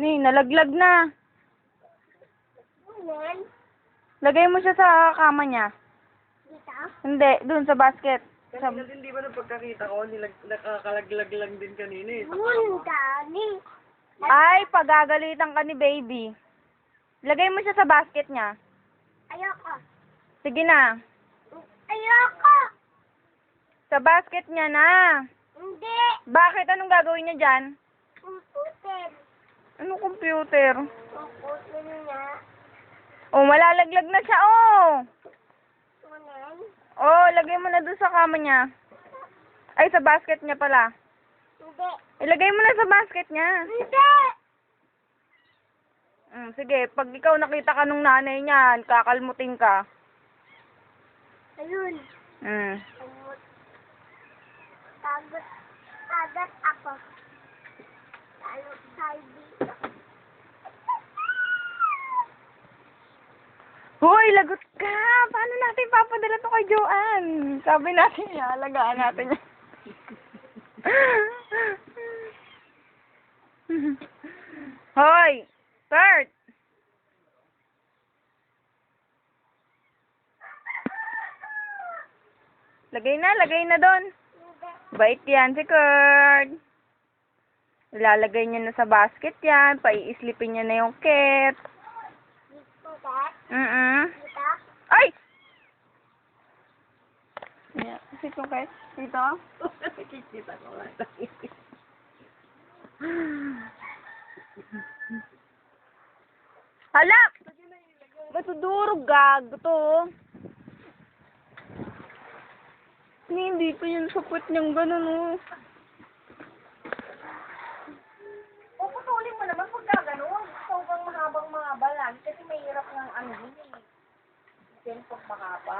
Nalaglag na. Ayan. Lagay mo siya sa kama niya. Dito. Hindi, dun sa basket. Kanina din, di ba nung pagkakita ko, nakakalaglag lang din kanina eh. Ang dami. Ay, pagagalitan ka ni baby. Lagay mo siya sa basket niya. Ayoko. Sige na. Ayoko. Sa basket niya na. Hindi. Bakit? Anong gagawin niya dyan? Computer. Anong computer? Computer na. Oh, malalaglag na siya, oh. Ayan. Oh, lagay mo na dun sa kama niya. Ay, sa basket niya pala. Hindi. Ilagay mo na sa basket niya. Hindi. Sige, pag ikaw nakita ka nung nanay niyan, kakalmutin ka. Ayun. Mm. Tagot. Tagot ako. Talo tayo dito. Hoy, lagot ka! Paano natin papadala to kay Joanne? Sabi natin niya, alagaan natin niya. Hoy! Kurt! Lagay na doon. Hindi. Bait yan si Kurt. Ilalagay niya na sa basket yan. Paiislipin niya na yung cat. Dito ka. Dito. Ay! Yeah, sit yung cat. Dito. Nakikita ko nga. Hala! Ba't durog gag to? Hindi pa yun sa puwet niyang ganun, oh. Puputulin mo naman pag gano'n. Sobrang mahabang mga balan kasi mahirap ng ano yun eh. Diyan pag mahaba.